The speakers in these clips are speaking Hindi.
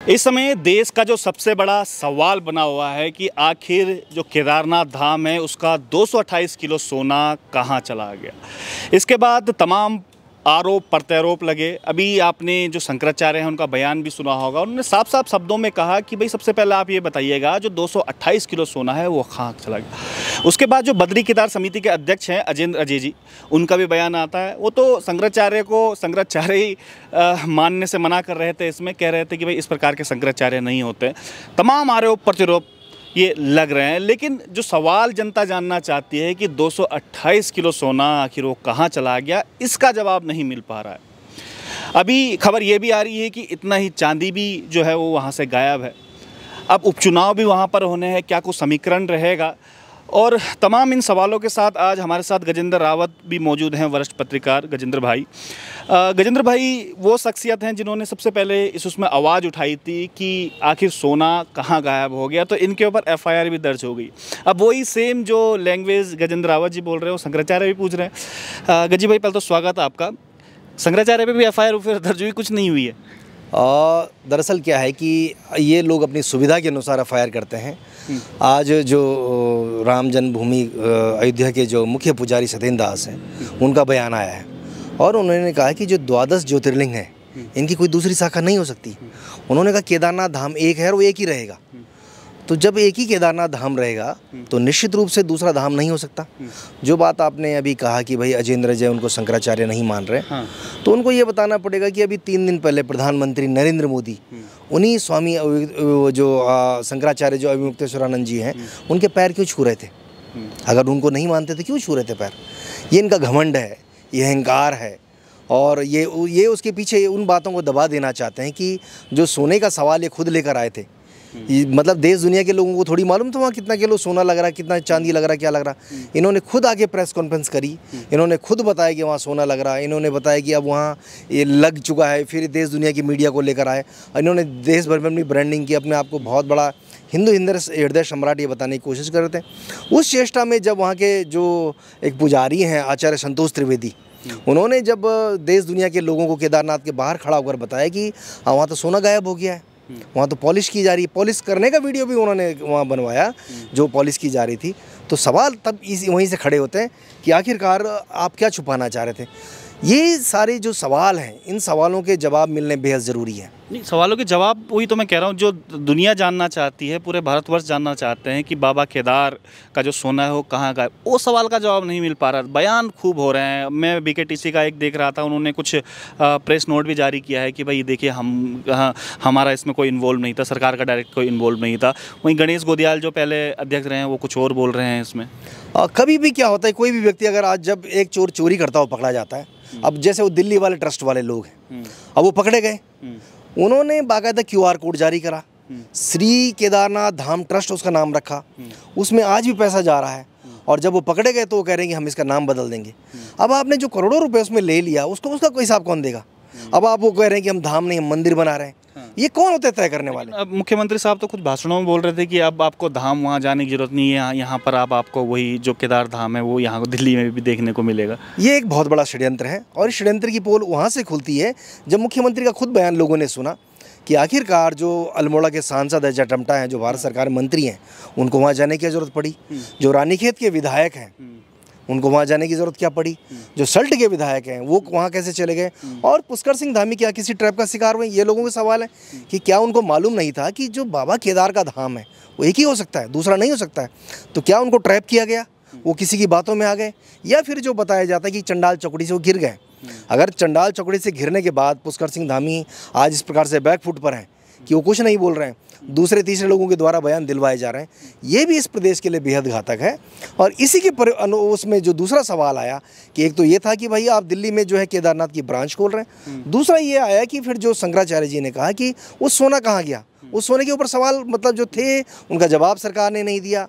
इस समय देश का जो सबसे बड़ा सवाल बना हुआ है कि आखिर जो केदारनाथ धाम है उसका 228 किलो सोना कहाँ चला गया। इसके बाद तमाम आरोप प्रत्यारोप लगे। अभी आपने जो शंकराचार्य हैं उनका बयान भी सुना होगा। उन्होंने साफ साफ शब्दों में कहा कि भाई सबसे पहले आप ये बताइएगा जो 228 किलो सोना है वो कहाँ चला गया। उसके बाद जो बद्री केदार समिति के अध्यक्ष हैं अजेंद्र अजय जी, उनका भी बयान आता है। वो तो शंकराचार्य को शंकराचार्य ही मानने से मना कर रहे थे। इसमें कह रहे थे कि भाई इस प्रकार के शंकराचार्य नहीं होते। तमाम आरोप प्रत्यारोप ये लग रहे हैं, लेकिन जो सवाल जनता जानना चाहती है कि 228 किलो सोना आखिर वो कहाँ चला गया, इसका जवाब नहीं मिल पा रहा है। अभी खबर ये भी आ रही है कि इतना ही चांदी भी जो है वो वहाँ से गायब है। अब उपचुनाव भी वहाँ पर होने हैं, क्या कुछ समीकरण रहेगा। और तमाम इन सवालों के साथ आज हमारे साथ गजेंद्र रावत भी मौजूद हैं, वरिष्ठ पत्रकार गजेंद्र भाई। गजेंद्र भाई वो शख्सियत हैं जिन्होंने सबसे पहले उसमें आवाज़ उठाई थी कि आखिर सोना कहाँ गायब हो गया, तो इनके ऊपर एफआईआर भी दर्ज हो गई। अब वही सेम जो लैंग्वेज गजेंद्र रावत जी बोल रहे हो शंकराचार्य भी पूछ रहे हैं। गजी भाई पहले तो स्वागत है आपका। शंकराचार्य पे भी एफआईआर दर्ज हुई, कुछ नहीं हुई है। दरअसल क्या है कि ये लोग अपनी सुविधा के अनुसार एफआईआर करते हैं। आज जो राम जन्मभूमि अयोध्या के जो मुख्य पुजारी सत्येंद्र दास हैं उनका बयान आया है और उन्होंने कहा कि जो द्वादश ज्योतिर्लिंग हैं इनकी कोई दूसरी शाखा नहीं हो सकती। उन्होंने कहा केदारनाथ धाम एक है और वो एक ही रहेगा। तो जब एक ही केदारनाथ धाम रहेगा तो निश्चित रूप से दूसरा धाम नहीं हो सकता। जो बात आपने अभी कहा कि भाई अजेंद्र अजय उनको शंकराचार्य नहीं मान रहे, तो उनको ये बताना पड़ेगा कि अभी 3 दिन पहले प्रधानमंत्री नरेंद्र मोदी उन्हीं स्वामी जो शंकराचार्य जो अविमुक्तेश्वरानंद जी हैं उनके पैर क्यों छू रहे थे। अगर उनको नहीं मानते तो क्यों छू रहे थे पैर। ये इनका घमंड है, ये अहंकार है और ये उसके पीछे उन बातों को दबा देना चाहते हैं कि जो सोने का सवाल ये खुद लेकर आए थे। मतलब देश दुनिया के लोगों को थोड़ी मालूम था वहाँ कितना किलो सोना लग रहा है, कितना चांदी लग रहा है, क्या लग रहा है। इन्होंने खुद आके प्रेस कॉन्फ्रेंस करी, इन्होंने खुद बताया कि वहाँ सोना लग रहा है, इन्होंने बताया कि अब वहाँ ये लग चुका है। फिर देश दुनिया की मीडिया को लेकर आए, इन्होंने देश भर में अपनी ब्रांडिंग की, अपने आप को बहुत बड़ा हिंदू हृदय सम्राट ये बताने की कोशिश कर रहे थे। उस चेष्टा में जब वहाँ के जो एक पुजारी हैं आचार्य संतोष त्रिवेदी, उन्होंने जब देश दुनिया के लोगों को केदारनाथ के बाहर खड़ा होकर बताया कि वहाँ तो सोना गायब हो गया है, वहाँ तो पॉलिश की जा रही है, पॉलिश करने का वीडियो भी उन्होंने वहाँ बनवाया जो पॉलिश की जा रही थी। तो सवाल तब वहीं से खड़े होते हैं कि आखिरकार आप क्या छुपाना चाह रहे थे। ये सारे जो सवाल हैं, इन सवालों के जवाब मिलने बेहद ज़रूरी है। नहीं, सवालों के जवाब वही तो मैं कह रहा हूँ जो दुनिया जानना चाहती है, पूरे भारतवर्ष जानना चाहते हैं कि बाबा केदार का जो सोना है वो कहाँ गायब। वो सवाल का जवाब नहीं मिल पा रहा। बयान खूब हो रहे हैं। मैं बीकेटीसी का एक देख रहा था, उन्होंने कुछ प्रेस नोट भी जारी किया है कि भाई देखिए हमारा इसमें कोई इन्वॉल्व नहीं था, सरकार का डायरेक्ट कोई इन्वॉल्व नहीं था। वहीं गणेश गोदियाल जो पहले अध्यक्ष रहे हैं वो कुछ और बोल रहे हैं इसमें। कभी भी क्या होता है, कोई भी व्यक्ति अगर आज जब एक चोर चोरी करता हुआ पकड़ा जाता है, अब जैसे वो दिल्ली वाले ट्रस्ट वाले लोग हैं, अब वो पकड़े गए, उन्होंने बाकायदा QR कोड जारी करा, श्री केदारनाथ धाम ट्रस्ट उसका नाम रखा, उसमें आज भी पैसा जा रहा है। और जब वो पकड़े गए तो वो कह रहे हैं कि हम इसका नाम बदल देंगे। अब आपने जो करोड़ों रुपए उसमें ले लिया उसका कोई हिसाब कौन देगा। अब आप वो कह रहे हैं कि हम धाम नहीं हम मंदिर बना रहे हैं। ये कौन होते तय करने वाले। अब मुख्यमंत्री साहब तो कुछ भाषणों में बोल रहे थे कि अब आपको धाम वहाँ जाने की जरूरत नहीं है, यहाँ पर आपको वही जो केदार धाम है वो यहाँ दिल्ली में भी देखने को मिलेगा। ये एक बहुत बड़ा षड्यंत्र है और इस षड्यंत्र की पोल वहाँ से खुलती है जब मुख्यमंत्री का खुद बयान लोगों ने सुना कि आखिरकार जो अल्मोड़ा के सांसद है जटमटा हैं, जो भारत सरकार मंत्री हैं, उनको वहाँ जाने की ज़रूरत पड़ी। जो रानीखेत के विधायक हैं उनको वहाँ जाने की ज़रूरत क्या पड़ी। जो सल्ट के विधायक हैं वो वहाँ कैसे चले गए। और पुष्कर सिंह धामी क्या किसी ट्रैप का शिकार हुए। ये लोगों के सवाल है कि क्या उनको मालूम नहीं था कि जो बाबा केदार का धाम है वो एक ही हो सकता है, दूसरा नहीं हो सकता है। तो क्या उनको ट्रैप किया गया, वो किसी की बातों में आ गए, या फिर जो बताया जाता है कि चंडाल चौकड़ी से वो गिर गए। अगर चंडाल चौकड़ी से गिरने के बाद पुष्कर सिंह धामी आज इस प्रकार से बैकफुट पर हैं कि वो कुछ नहीं बोल रहे हैं, दूसरे तीसरे लोगों के द्वारा बयान दिलवाए जा रहे हैं, ये भी इस प्रदेश के लिए बेहद घातक है। और इसी के उसमें जो दूसरा सवाल आया कि एक तो ये था कि भाई आप दिल्ली में जो है केदारनाथ की ब्रांच खोल रहे हैं, दूसरा ये आया कि फिर जो शंकराचार्य जी ने कहा कि वो सोना कहाँ गया। उस सोने के ऊपर सवाल मतलब जो थे उनका जवाब सरकार ने नहीं दिया।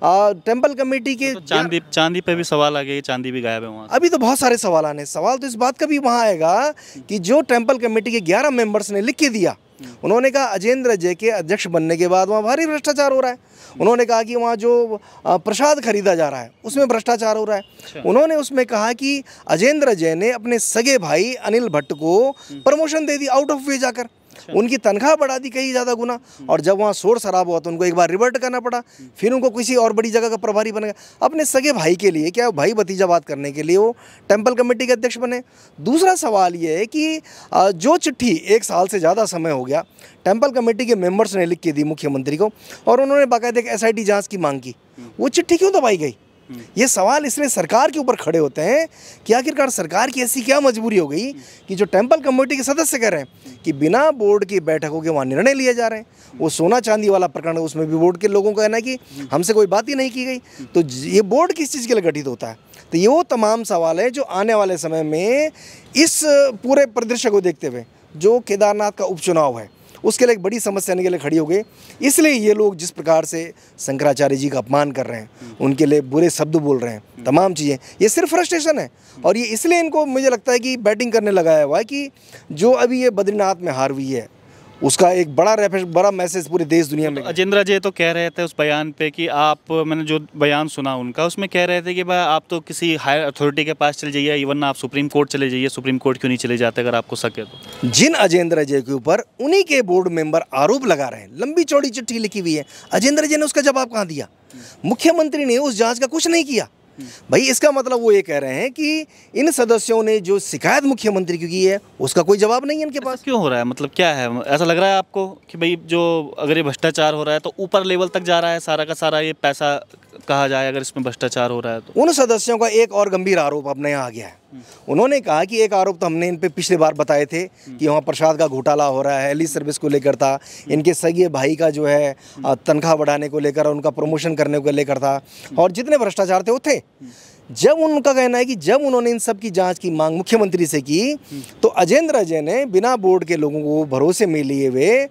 टेम्पल कमेटी के तो चांदी पे भी सवाल आ गया, चांदी भी गायब है वहाँ। अभी तो बहुत सारे सवाल आने। सवाल तो इस बात का भी वहाँ आएगा कि जो टेम्पल कमेटी के 11 मेंबर्स ने लिख के दिया, उन्होंने कहा अजेंद्र अजय के अध्यक्ष बनने के बाद वहाँ भारी भ्रष्टाचार हो रहा है। उन्होंने कहा कि वहाँ जो प्रसाद खरीदा जा रहा है उसमें भ्रष्टाचार हो रहा है। उन्होंने उसमें कहा कि अजेंद्र अजय ने अपने सगे भाई अनिल भट्ट को promotion they the out of वे जाकर। उनकी तनख्वाह बढ़ा दी कई ज़्यादा गुना, और जब वहाँ शोर शराब हुआ तो उनको एक बार रिवर्ट करना पड़ा, फिर उनको किसी और बड़ी जगह का प्रभारी बन गया। अपने सगे भाई के लिए, क्या भाई भतीजा बात करने के लिए वो टेम्पल कमेटी के अध्यक्ष बने। दूसरा सवाल ये है कि जो चिट्ठी 1 साल से ज़्यादा समय हो गया टेम्पल कमेटी के मेंबर्स ने लिख के दी मुख्यमंत्री को, और उन्होंने बाकायदा एक SIT जांच की मांग की, वो चिट्ठी क्यों दबाई गई? ये सवाल इसलिए सरकार के ऊपर खड़े होते हैं कि आखिरकार सरकार की ऐसी क्या मजबूरी हो गई कि जो टेम्पल कमेटी के सदस्य कह रहे हैं कि बिना बोर्ड की बैठकों के वहाँ निर्णय लिए जा रहे हैं। वो सोना चांदी वाला प्रकरण, उसमें भी बोर्ड के लोगों का कहना है कि हमसे कोई बात ही नहीं की गई। तो ये बोर्ड किस चीज़ के लिए गठित होता है? तो ये वो तमाम सवाल है जो आने वाले समय में इस पूरे परिदृश्य को देखते हुए जो केदारनाथ का उपचुनाव है उसके लिए एक बड़ी समस्या के लिए खड़ी हो गई। इसलिए ये लोग जिस प्रकार से शंकराचार्य जी का अपमान कर रहे हैं, उनके लिए बुरे शब्द बोल रहे हैं, तमाम चीज़ें, ये सिर्फ फ्रस्ट्रेशन है। और ये इसलिए इनको मुझे लगता है कि बैटिंग करने लगाया हुआ है कि जो अभी ये बद्रीनाथ में हार हुई है उसका एक बड़ा मैसेज पूरे देश दुनिया में। अजेंद्र अजय तो कह रहे थे उस बयान पे कि मैंने जो बयान सुना उनका, उसमें कह रहे थे कि भाई आप तो किसी हायर अथॉरिटी के पास चले जाइए, इवन आप सुप्रीम कोर्ट चले जाइए, सुप्रीम कोर्ट क्यों नहीं चले जाते अगर आपको सके तो। जिन अजेंद्र अजय के ऊपर उन्हीं के बोर्ड मेंबर आरोप लगा रहे हैं, लंबी चौड़ी चिट्ठी लिखी हुई है, अजेंद्र अजय ने उसका जवाब कहाँ दिया? मुख्यमंत्री ने उस जाँच का कुछ नहीं किया। भाई इसका मतलब वो ये कह रहे हैं कि इन सदस्यों ने जो शिकायत मुख्यमंत्री की है उसका कोई जवाब नहीं है इनके पास। क्यों हो रहा है, मतलब क्या है? ऐसा लग रहा है आपको कि भाई जो अगर ये भ्रष्टाचार हो रहा है तो ऊपर लेवल तक जा रहा है सारा का सारा ये पैसा कहा जाए अगर इसमें भ्रष्टाचार हो रहा है तो? उन सदस्यों का एक और गंभीर आरोप अब नया आ गया है। उन्होंने कहा कि एक आरोप तो हमने इन पे पिछली बार बताए थे कि वहाँ प्रसाद का घोटाला हो रहा है, हेली सर्विस को लेकर था, इनके सगे भाई का जो है तनख्वाह बढ़ाने को लेकर, उनका प्रमोशन करने को लेकर था, और जितने भ्रष्टाचार थे वो थे। जब उनका कहना है कि जब उन्होंने इन सब की जांच की मांग मुख्यमंत्री से की तो अजेंद्र अजय ने बिना बोर्ड के लोगों को भरोसे में लिए हुए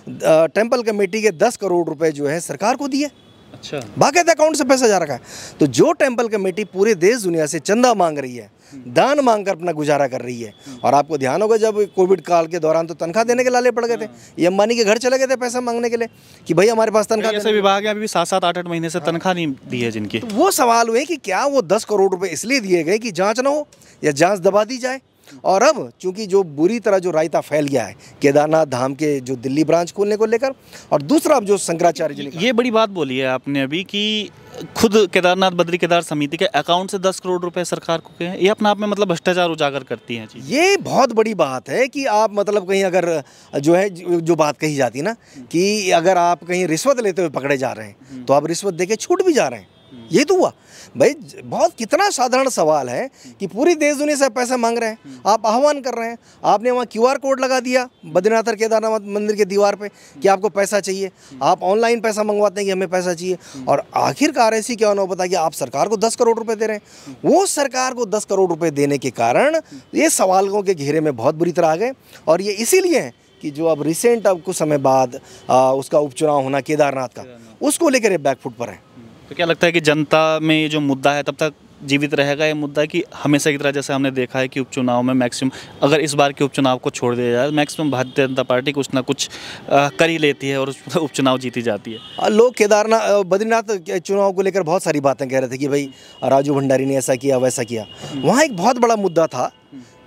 टेम्पल कमेटी के 10 करोड़ रुपए जो है सरकार को दिए। अच्छा, बाकायदा अकाउंट से पैसा जा रखा है। तो जो टेम्पल कमेटी पूरे देश दुनिया से चंदा मांग रही है, दान मांग कर अपना गुजारा कर रही है, और आपको ध्यान होगा जब कोविड काल के दौरान तो तनख्वाह देने के लाले पड़ गए थे, ये अंबानी के घर चले गए थे पैसा मांगने के लिए कि भाई हमारे पास तनख्वाह। ऐसे विभाग है अभी भी 7-7, 8-8 महीने से तनख्वाह नहीं दी है जिनकी। तो वो सवाल हुए कि क्या वो 10 करोड़ रुपए इसलिए दिए गए कि जांच ना हो या जांच दबा दी जाए? और अब चूंकि जो बुरी तरह जो रायता फैल गया है केदारनाथ धाम के जो दिल्ली ब्रांच खोलने को लेकर, और दूसरा अब जो शंकराचार्य जी ने ये बड़ी बात बोली है आपने अभी कि खुद केदारनाथ बद्री केदार समिति के अकाउंट से 10 करोड़ रुपए सरकार को गए, ये अपने आप में मतलब भ्रष्टाचार उजागर करती हैं चीज़। ये बहुत बड़ी बात है कि आप मतलब कहीं अगर जो है जो बात कही जाती है ना कि अगर आप कहीं रिश्वत लेते हुए पकड़े जा रहे हैं तो आप रिश्वत देके छूट भी जा रहे हैं, ये तो हुआ। भाई बहुत कितना साधारण सवाल है कि पूरी देश दुनिया से पैसा मांग रहे हैं, आप आह्वान कर रहे हैं, आपने वहाँ QR कोड लगा दिया बद्रीनाथ और केदारनाथ मंदिर के दीवार पे कि आपको पैसा चाहिए, आप ऑनलाइन पैसा मंगवाते हैं कि हमें पैसा चाहिए, और आखिरकार ऐसी क्या नौबत है कि आप सरकार को 10 करोड़ रुपए दे रहे हैं। वो सरकार को 10 करोड़ रुपए देने के कारण ये सवालों के घेरे में बहुत बुरी तरह आ गए, और ये इसीलिए है कि जो अब रिसेंट अब कुछ समय बाद उसका उपचुनाव होना केदारनाथ का, उसको लेकर ये बैकफुट पर है। तो क्या लगता है कि जनता में ये जो मुद्दा है तब तक जीवित रहेगा ये मुद्दा, कि हमेशा की तरह जैसे हमने देखा है कि उपचुनाव में मैक्सिमम, अगर इस बार के उपचुनाव को छोड़ दिया जाए, मैक्सिमम भारतीय जनता पार्टी कुछ ना कुछ कर ही लेती है और उपचुनाव जीती जाती है? लोग केदारनाथ बद्रीनाथ के चुनाव को लेकर बहुत सारी बातें कह रहे थे कि भाई राजू भंडारी ने ऐसा किया वैसा किया। वहाँ एक बहुत बड़ा मुद्दा था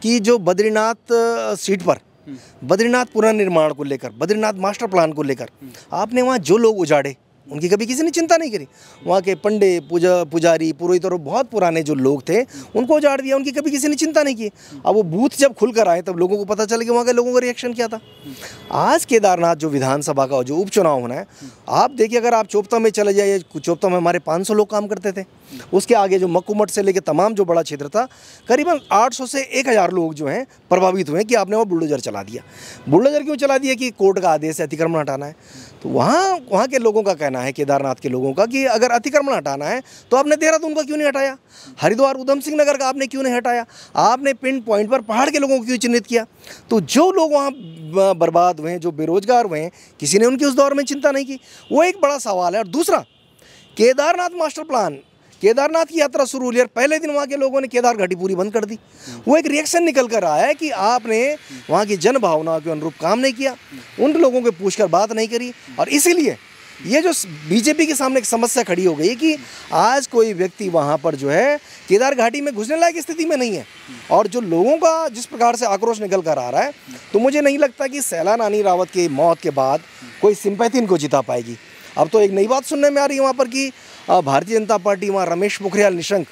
कि जो बद्रीनाथ सीट पर बद्रीनाथ पुनर्निर्माण को लेकर, बद्रीनाथ मास्टर प्लान को लेकर आपने वहाँ जो लोग उजाड़े उनकी कभी किसी ने चिंता नहीं करी। वहाँ के पंडे पुजारी पुरोहित और बहुत पुराने जो लोग थे उनको उजाड़ दिया, उनकी कभी किसी ने चिंता नहीं की। अब वो बूथ जब खुल कर आए तब लोगों को पता चला कि वहाँ के लोगों का रिएक्शन क्या था। आज केदारनाथ जो विधानसभा का जो उपचुनाव होना है, आप देखिए अगर आप चोपता में चले जाइए, चोपता में हमारे 500 लोग काम करते थे, उसके आगे जो मक्कुमठ से लेकर तमाम जो बड़ा क्षेत्र था करीबन 800 से 1000 लोग जो हैं प्रभावित हुए कि आपने वो बुलडोजर चला दिया। बुलडोजर क्यों चला दिया? कि कोर्ट का आदेश है अतिक्रमण हटाना है। तो वहाँ के लोगों का कहना है, केदारनाथ के लोगों का, कि अगर अतिक्रमण हटाना है तो आपने देहरादून का क्यों नहीं हटाया, हरिद्वार उधम सिंह नगर का आपने क्यों नहीं हटाया, आपने पिन पॉइंट पर पहाड़ के लोगों को क्यों चिन्हित किया? तो जो लोग वहाँ बर्बाद हुए, जो बेरोजगार हुए, किसी ने उनकी उस दौर में चिंता नहीं की। वो एक बड़ा सवाल है। और दूसरा, केदारनाथ मास्टर प्लान, केदारनाथ की यात्रा शुरू हुई और पहले दिन वहाँ के लोगों ने केदार घाटी पूरी बंद कर दी। वो एक रिएक्शन निकल कर आया है कि आपने वहाँ की जन भावनाओं के अनुरूप काम नहीं किया, उन लोगों को पूछकर बात नहीं करी, और इसीलिए ये जो बीजेपी के सामने एक समस्या खड़ी हो गई है कि आज कोई व्यक्ति वहाँ पर जो है केदार घाटी में घुसने लायक स्थिति में नहीं है, और जो लोगों का जिस प्रकार से आक्रोश निकल कर आ रहा है, तो मुझे नहीं लगता कि सैला रानी रावत की मौत के बाद कोई सिंपैथी इनको जिता पाएगी। अब तो एक नई बात सुनने में आ रही है वहाँ पर कि भारतीय जनता पार्टी वहाँ रमेश पोखरियाल निशंक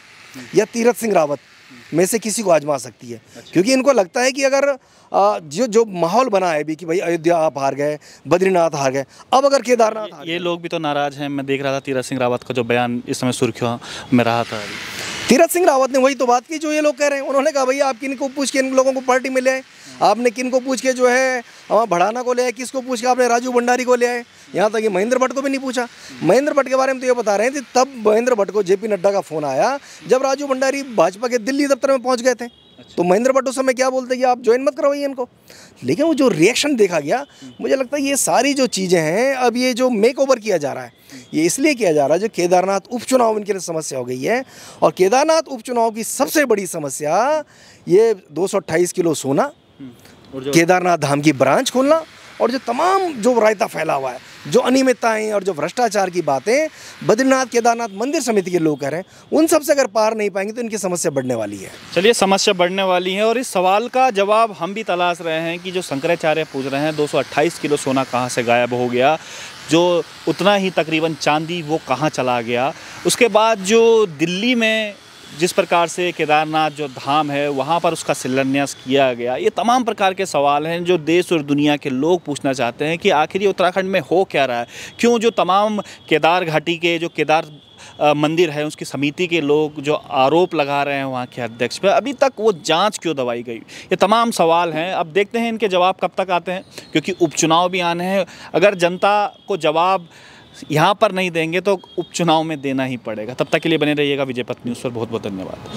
या तीरथ सिंह रावत में से किसी को आजमा सकती है, क्योंकि इनको लगता है कि अगर जो माहौल बना है अभी कि भाई अयोध्या आप हार गए, बद्रीनाथ हार गए, अब अगर केदारनाथ हार ये लोग भी तो नाराज हैं। मैं देख रहा था तीरथ सिंह रावत का जो बयान इस समय सुर्खियों में रहा था। तीरथ सिंह रावत ने वही तो बात की जो ये लोग कह रहे हैं। उन्होंने कहा भैया आप किन को पूछ के इन लोगों को पार्टी में ले आए, आपने किन को पूछ के जो है भड़ाना को ले आए, किसको पूछ के आपने राजू भंडारी को ले आए, यहाँ तक कि महेंद्र भट्ट को भी नहीं पूछा। महेंद्र भट्ट के बारे में तो ये बता रहे थे तब महेंद्र भट्ट को जेपी नड्डा का फोन आया जब राजू भंडारी भाजपा के दिल्ली दफ्तर में पहुंच गए थे। तो महेंद्र भट्ट उस समय क्या बोलते कि आप ज्वाइन मत करवाइए इनको, लेकिन वो जो रिएक्शन देखा गया, मुझे लगता है ये सारी जो चीज़ें हैं अब ये जो मेक ओवर किया जा रहा है ये इसलिए किया जा रहा है जो केदारनाथ उपचुनाव इनके लिए समस्या हो गई है। और केदारनाथ उपचुनाव की सबसे बड़ी समस्या ये 228 किलो सोना, केदारनाथ धाम की ब्रांच खोलना, और जो तमाम जो रायता फैला हुआ है, जो अनियमितताएं और जो भ्रष्टाचार की बातें बद्रीनाथ केदारनाथ मंदिर समिति के लोग कह रहे हैं, उन सबसे अगर पार नहीं पाएंगे तो इनकी समस्या बढ़ने वाली है। चलिए, समस्या बढ़ने वाली है और इस सवाल का जवाब हम भी तलाश रहे हैं कि जो शंकराचार्य पूछ रहे हैं 228 किलो सोना कहाँ से गायब हो गया, जो उतना ही तकरीबन चांदी वो कहाँ चला गया। उसके बाद जो दिल्ली में जिस प्रकार से केदारनाथ जो धाम है वहाँ पर उसका शिलान्यास किया गया, ये तमाम प्रकार के सवाल हैं जो देश और दुनिया के लोग पूछना चाहते हैं कि आखिर ये उत्तराखंड में हो क्या रहा है, क्यों जो तमाम केदार घाटी के जो केदार मंदिर है उसकी समिति के लोग जो आरोप लगा रहे हैं वहाँ के अध्यक्ष पे, अभी तक वो जांच क्यों दबाई गई। ये तमाम सवाल हैं। अब देखते हैं इनके जवाब कब तक आते हैं, क्योंकि उपचुनाव भी आने हैं। अगर जनता को जवाब यहाँ पर नहीं देंगे तो उपचुनाव में देना ही पड़ेगा। तब तक के लिए बने रहिएगा विजय पथ न्यूज़ पर। बहुत बहुत धन्यवाद।